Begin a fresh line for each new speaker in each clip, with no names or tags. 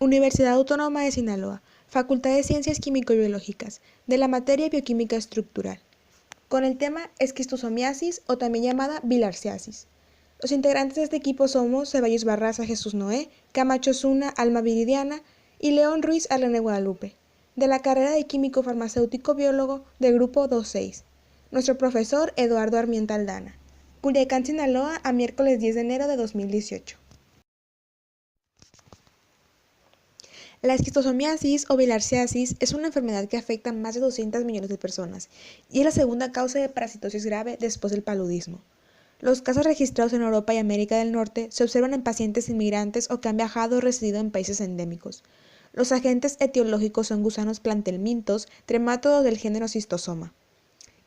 Universidad Autónoma de Sinaloa, Facultad de Ciencias Químico-Biológicas, de la materia Bioquímica Estructural, con el tema esquistosomiasis o también llamada bilharziasis. Los integrantes de este equipo somos Ceballos Barraza Jesús Noé, Camacho Zuna Alma Viridiana y León Ruiz Arlene Guadalupe, de la carrera de Químico Farmacéutico Biólogo del Grupo 2.6. Nuestro profesor Eduardo Armienta Aldana. Culiacán, Sinaloa, a miércoles 10 de enero de 2018. La esquistosomiasis o bilharziasis es una enfermedad que afecta a más de 200 millones de personas y es la segunda causa de parasitosis grave después del paludismo. Los casos registrados en Europa y América del Norte se observan en pacientes inmigrantes o que han viajado o residido en países endémicos. Los agentes etiológicos son gusanos plantelmintos, tremátodos del género Schistosoma.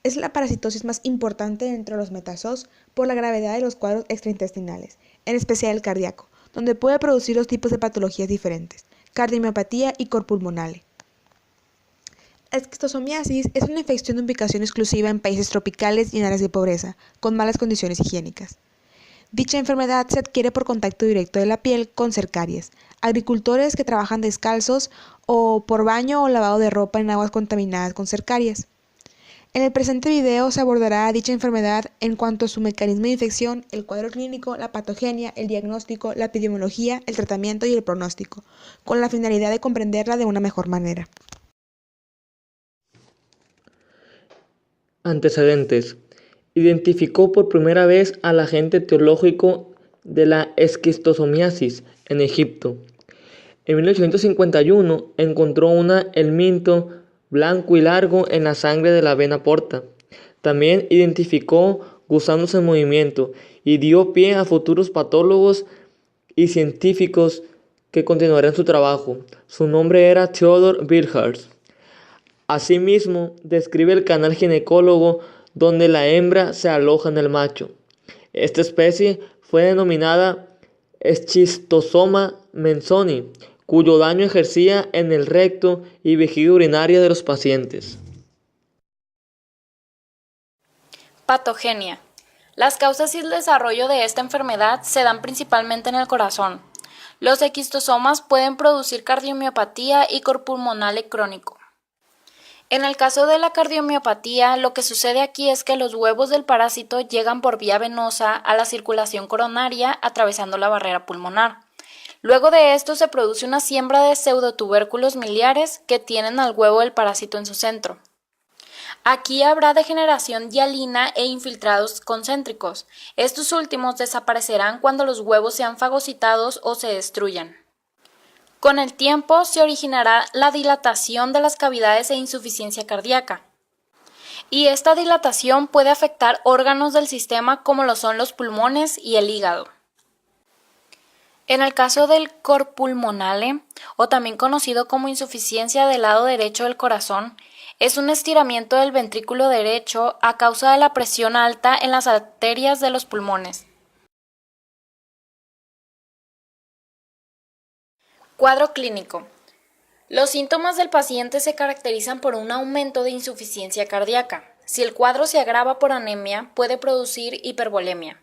Es la parasitosis más importante dentro de los metazoos por la gravedad de los cuadros extraintestinales, en especial el cardíaco, donde puede producir dos tipos de patologías diferentes: cardiomiopatía y corpulmonale. La esquistosomiasis es una infección de ubicación exclusiva en países tropicales y en áreas de pobreza, con malas condiciones higiénicas. Dicha enfermedad se adquiere por contacto directo de la piel con cercarias, agricultores que trabajan descalzos o por baño o lavado de ropa en aguas contaminadas con cercarias. En el presente video se abordará dicha enfermedad en cuanto a su mecanismo de infección, el cuadro clínico, la patogenia, el diagnóstico, la epidemiología, el tratamiento y el pronóstico, con la finalidad de comprenderla de una mejor manera.
Antecedentes. Identificó por primera vez al agente etiológico de la esquistosomiasis en Egipto. En 1851 encontró una helminto blanco y largo en la sangre de la vena porta. También identificó gusanos en movimiento y dio pie a futuros patólogos y científicos que continuarían su trabajo. Su nombre era Theodor Bilharz. Asimismo, describe el canal ginecólogo donde la hembra se aloja en el macho. Esta especie fue denominada Schistosoma mensoni, cuyo daño ejercía en el recto y vejiga urinaria de los pacientes.
Patogenia. Las causas y el desarrollo de esta enfermedad se dan principalmente en el corazón. Los esquistosomas pueden producir cardiomiopatía y corpulmonale crónico. En el caso de la cardiomiopatía, lo que sucede aquí es que los huevos del parásito llegan por vía venosa a la circulación coronaria atravesando la barrera pulmonar. Luego de esto se produce una siembra de pseudotubérculos miliares que tienen al huevo del parásito en su centro. Aquí habrá degeneración hialina e infiltrados concéntricos. Estos últimos desaparecerán cuando los huevos sean fagocitados o se destruyan. Con el tiempo se originará la dilatación de las cavidades e insuficiencia cardíaca. Y esta dilatación puede afectar órganos del sistema como lo son los pulmones y el hígado. En el caso del corpulmonale, o también conocido como insuficiencia del lado derecho del corazón, es un estiramiento del ventrículo derecho a causa de la presión alta en las arterias de los pulmones. Cuadro clínico. Los síntomas del paciente se caracterizan por un aumento de insuficiencia cardíaca. Si el cuadro se agrava por anemia, puede producir hipervolemia.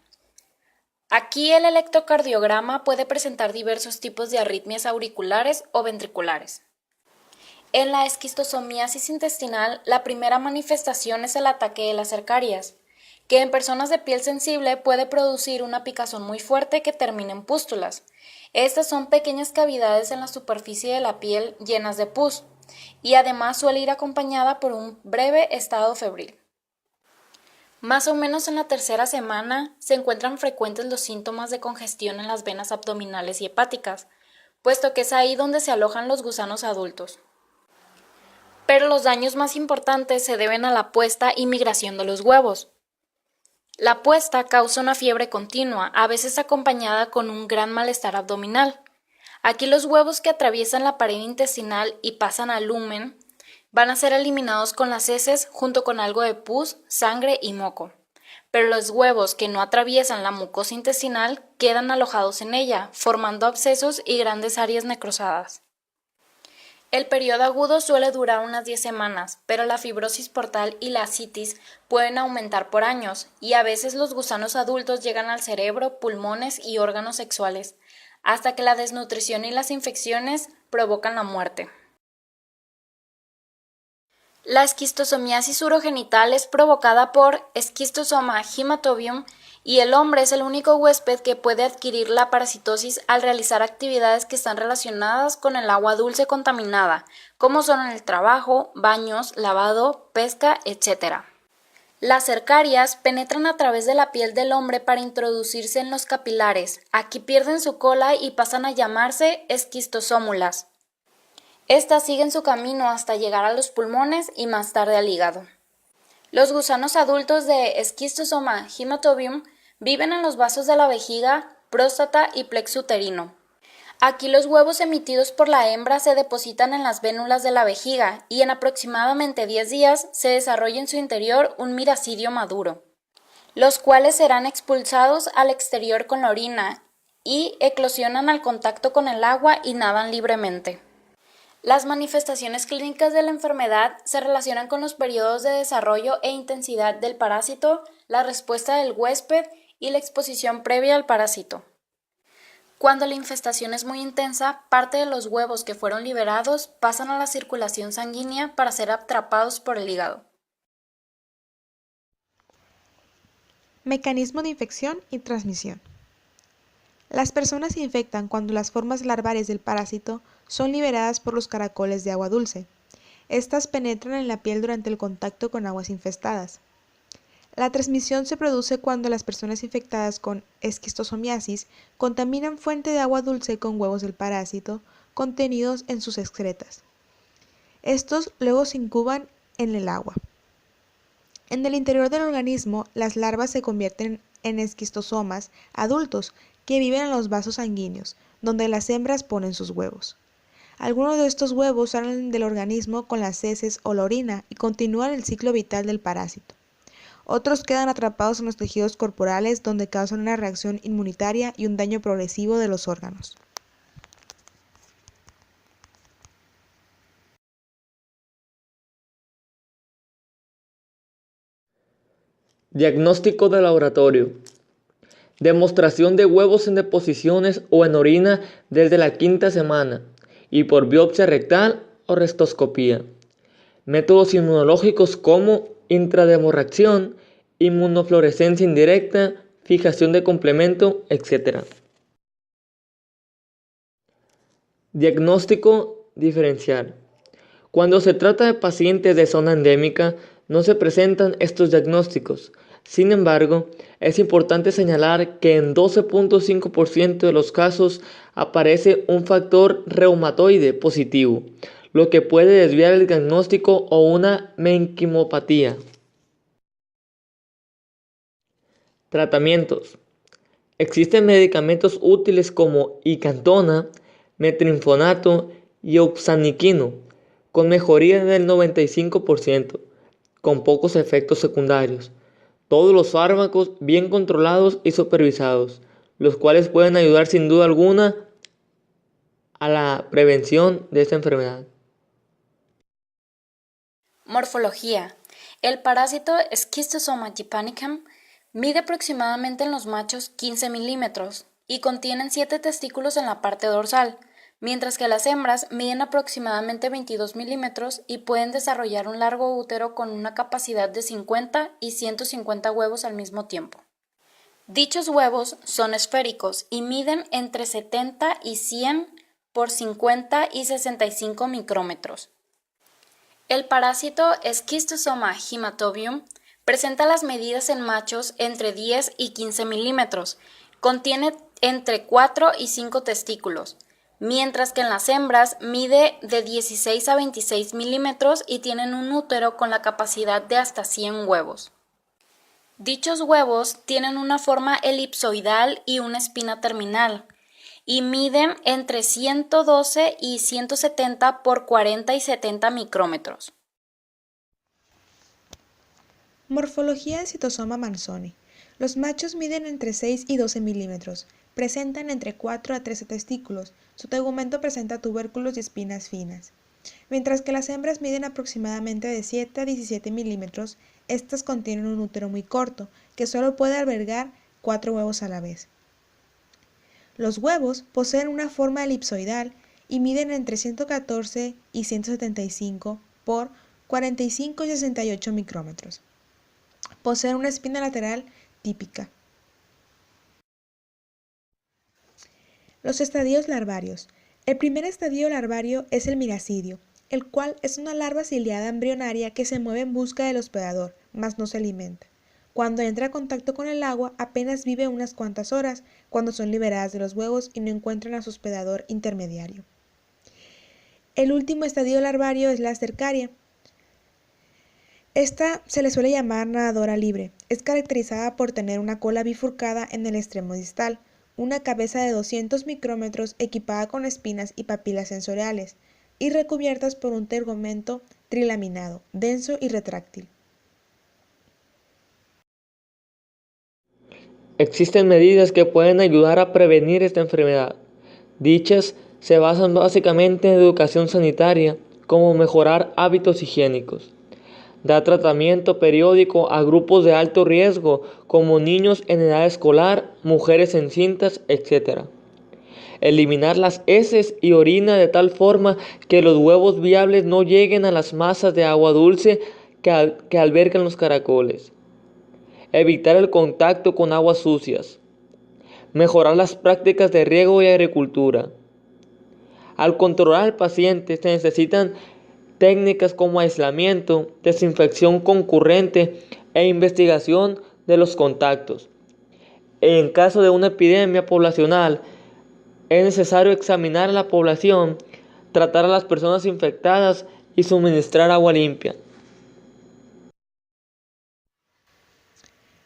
Aquí el electrocardiograma puede presentar diversos tipos de arritmias auriculares o ventriculares. En la esquistosomiasis intestinal, la primera manifestación es el ataque de las cercarias, que en personas de piel sensible puede producir una picazón muy fuerte que termina en pústulas. Estas son pequeñas cavidades en la superficie de la piel llenas de pus, y además suele ir acompañada por un breve estado febril. Más o menos en la tercera semana se encuentran frecuentes los síntomas de congestión en las venas abdominales y hepáticas, puesto que es ahí donde se alojan los gusanos adultos. Pero los daños más importantes se deben a la puesta y migración de los huevos. La puesta causa una fiebre continua, a veces acompañada con un gran malestar abdominal. Aquí los huevos que atraviesan la pared intestinal y pasan al lumen van a ser eliminados con las heces junto con algo de pus, sangre y moco. Pero los huevos que no atraviesan la mucosa intestinal quedan alojados en ella, formando abscesos y grandes áreas necrosadas. El periodo agudo suele durar unas 10 semanas, pero la fibrosis portal y la ascitis pueden aumentar por años, y a veces los gusanos adultos llegan al cerebro, pulmones y órganos sexuales, hasta que la desnutrición y las infecciones provocan la muerte. La esquistosomiasis urogenital es provocada por Schistosoma hematobium y el hombre es el único huésped que puede adquirir la parasitosis al realizar actividades que están relacionadas con el agua dulce contaminada, como son el trabajo, baños, lavado, pesca, etc. Las cercarias penetran a través de la piel del hombre para introducirse en los capilares. Aquí pierden su cola y pasan a llamarse esquistosómulas. Estas siguen su camino hasta llegar a los pulmones y más tarde al hígado. Los gusanos adultos de Schistosoma hematobium viven en los vasos de la vejiga, próstata y plexo uterino. Aquí los huevos emitidos por la hembra se depositan en las vénulas de la vejiga y en aproximadamente 10 días se desarrolla en su interior un miracidio maduro, los cuales serán expulsados al exterior con la orina y eclosionan al contacto con el agua y nadan libremente. Las manifestaciones clínicas de la enfermedad se relacionan con los periodos de desarrollo e intensidad del parásito, la respuesta del huésped y la exposición previa al parásito. Cuando la infestación es muy intensa, parte de los huevos que fueron liberados pasan a la circulación sanguínea para ser atrapados por el hígado.
Mecanismo de infección y transmisión. Las personas se infectan cuando las formas larvales del parásito son liberadas por los caracoles de agua dulce. Estas penetran en la piel durante el contacto con aguas infestadas. La transmisión se produce cuando las personas infectadas con esquistosomiasis contaminan fuente de agua dulce con huevos del parásito contenidos en sus excretas. Estos luego se incuban en el agua. En el interior del organismo, las larvas se convierten en esquistosomas adultos que viven en los vasos sanguíneos, donde las hembras ponen sus huevos. Algunos de estos huevos salen del organismo con las heces o la orina y continúan el ciclo vital del parásito. Otros quedan atrapados en los tejidos corporales donde causan una reacción inmunitaria y un daño progresivo de los órganos.
Diagnóstico de laboratorio. Demostración de huevos en deposiciones o en orina desde la 5ª semana y por biopsia rectal o rectoscopía. Métodos inmunológicos como intrademorreacción, inmunofluorescencia indirecta, fijación de complemento, etc. Diagnóstico diferencial. Cuando se trata de pacientes de zona endémica, no se presentan estos diagnósticos. Sin embargo, es importante señalar que en 12.5% de los casos aparece un factor reumatoide positivo, lo que puede desviar el diagnóstico o una meningiopatía. Tratamientos. Existen medicamentos útiles como icantona, metrinfonato y oxaniquino, con mejoría del 95%, con pocos efectos secundarios. Todos los fármacos bien controlados y supervisados, los cuales pueden ayudar sin duda alguna a la prevención de esta enfermedad.
Morfología. El parásito Schistosoma japonicum mide aproximadamente en los machos 15 milímetros y contienen 7 testículos en la parte dorsal, mientras que las hembras miden aproximadamente 22 milímetros y pueden desarrollar un largo útero con una capacidad de 50 y 150 huevos al mismo tiempo. Dichos huevos son esféricos y miden entre 70 y 100 por 50 y 65 micrómetros. El parásito Schistosoma hematobium presenta las medidas en machos entre 10 y 15 milímetros, contiene entre 4 y 5 testículos, mientras que en las hembras mide de 16 a 26 milímetros y tienen un útero con la capacidad de hasta 100 huevos. Dichos huevos tienen una forma elipsoidal y una espina terminal, y miden entre 112 y 170 por 40 y 70 micrómetros.
Morfología del citosoma manzoni. Los machos miden entre 6 y 12 milímetros. Presentan entre 4 a 13 testículos. Su tegumento presenta tubérculos y espinas finas. Mientras que las hembras miden aproximadamente de 7 a 17 milímetros, estas contienen un útero muy corto, que solo puede albergar 4 huevos a la vez. Los huevos poseen una forma elipsoidal y miden entre 114 y 175 por 45 y 68 micrómetros. Poseen una espina lateral típica. Los estadios larvarios. El primer estadio larvario es el miracidio, el cual es una larva ciliada embrionaria que se mueve en busca del hospedador, mas no se alimenta. Cuando entra a contacto con el agua, apenas vive unas cuantas horas, cuando son liberadas de los huevos y no encuentran a su hospedador intermediario. El último estadio larvario es la cercaria. Esta se le suele llamar nadadora libre. Es caracterizada por tener una cola bifurcada en el extremo distal, una cabeza de 200 micrómetros equipada con espinas y papilas sensoriales, y recubiertas por un tegumento trilaminado, denso y retráctil.
Existen medidas que pueden ayudar a prevenir esta enfermedad. Dichas se basan básicamente en educación sanitaria, como mejorar hábitos higiénicos. Dar tratamiento periódico a grupos de alto riesgo, como niños en edad escolar, mujeres encintas, etc. Eliminar las heces y orina de tal forma que los huevos viables no lleguen a las masas de agua dulce que albergan los caracoles. Evitar el contacto con aguas sucias. Mejorar las prácticas de riego y agricultura. Al controlar al paciente se necesitan técnicas como aislamiento, desinfección concurrente e investigación de los contactos. En caso de una epidemia poblacional, es necesario examinar a la población, tratar a las personas infectadas y suministrar agua limpia.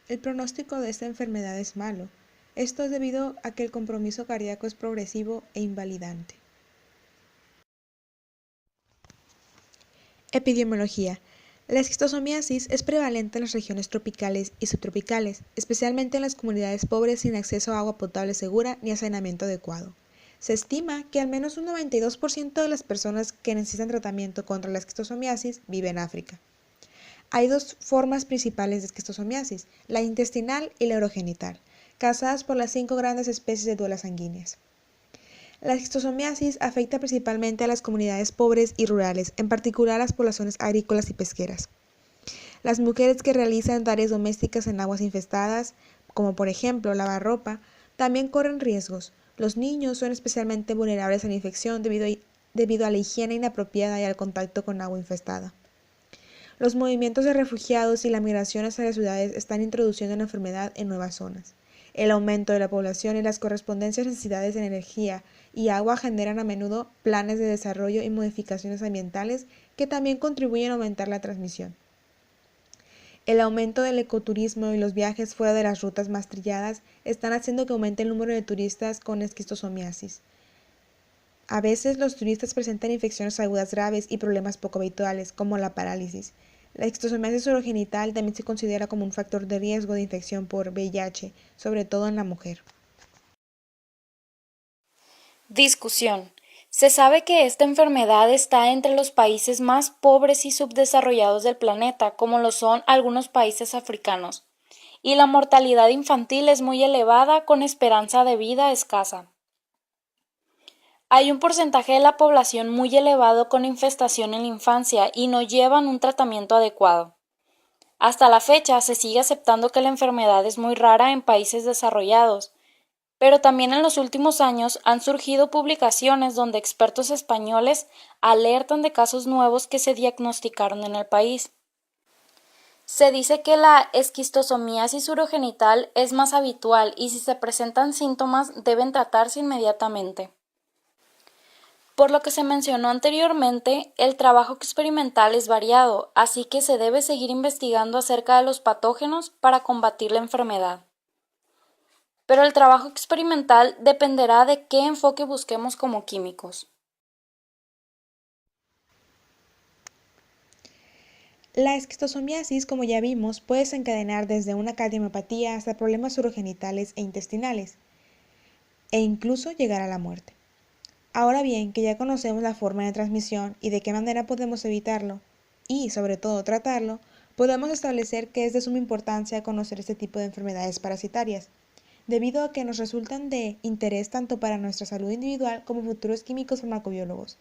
El pronóstico de esta enfermedad es malo. Esto es debido a que el compromiso cardíaco es progresivo e invalidante. Epidemiología. La esquistosomiasis es prevalente en las regiones tropicales y subtropicales, especialmente en las comunidades pobres sin acceso a agua potable segura ni a saneamiento adecuado. Se estima que al menos un 92% de las personas que necesitan tratamiento contra la esquistosomiasis vive en África. Hay dos formas principales de esquistosomiasis, la intestinal y la urogenital, causadas por las 5 grandes especies de duelas sanguíneas. La esquistosomiasis afecta principalmente a las comunidades pobres y rurales, en particular a las poblaciones agrícolas y pesqueras. Las mujeres que realizan tareas domésticas en aguas infestadas, como por ejemplo lavar ropa, también corren riesgos. Los niños son especialmente vulnerables a la infección debido a la higiene inapropiada y al contacto con agua infestada. Los movimientos de refugiados y la migración hacia las ciudades están introduciendo la enfermedad en nuevas zonas. El aumento de la población y las correspondientes necesidades de energía y agua generan a menudo planes de desarrollo y modificaciones ambientales que también contribuyen a aumentar la transmisión. El aumento del ecoturismo y los viajes fuera de las rutas más trilladas están haciendo que aumente el número de turistas con esquistosomiasis. A veces los turistas presentan infecciones agudas graves y problemas poco habituales, como la parálisis. La esquistosomiasis urogenital también se considera como un factor de riesgo de infección por VIH, sobre todo en la mujer.
Discusión. Se sabe que esta enfermedad está entre los países más pobres y subdesarrollados del planeta, como lo son algunos países africanos, y la mortalidad infantil es muy elevada con esperanza de vida escasa. Hay un porcentaje de la población muy elevado con infestación en la infancia y no llevan un tratamiento adecuado. Hasta la fecha se sigue aceptando que la enfermedad es muy rara en países desarrollados, pero también en los últimos años han surgido publicaciones donde expertos españoles alertan de casos nuevos que se diagnosticaron en el país. Se dice que la esquistosomiasis urogenital es más habitual y si se presentan síntomas deben tratarse inmediatamente. Por lo que se mencionó anteriormente, el trabajo experimental es variado, así que se debe seguir investigando acerca de los patógenos para combatir la enfermedad. Pero el trabajo experimental dependerá de qué enfoque busquemos como químicos.
La esquistosomiasis, como ya vimos, puede desencadenar desde una cardiomiopatía hasta problemas urogenitales e intestinales, e incluso llegar a la muerte. Ahora bien, que ya conocemos la forma de transmisión y de qué manera podemos evitarlo, y sobre todo tratarlo, podemos establecer que es de suma importancia conocer este tipo de enfermedades parasitarias. debido a que nos resultan de interés tanto para nuestra salud individual como futuros químicos farmacobiólogos,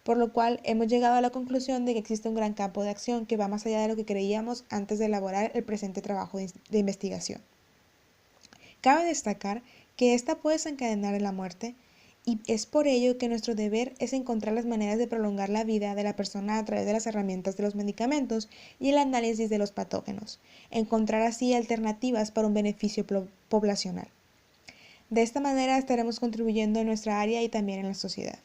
por lo cual hemos llegado a la conclusión de que existe un gran campo de acción que va más allá de lo que creíamos antes de elaborar el presente trabajo de investigación. Cabe destacar que esta puede desencadenar la muerte, y es por ello que nuestro deber es encontrar las maneras de prolongar la vida de la persona a través de las herramientas de los medicamentos y el análisis de los patógenos, encontrar así alternativas para un beneficio poblacional. De esta manera estaremos contribuyendo en nuestra área y también en la sociedad.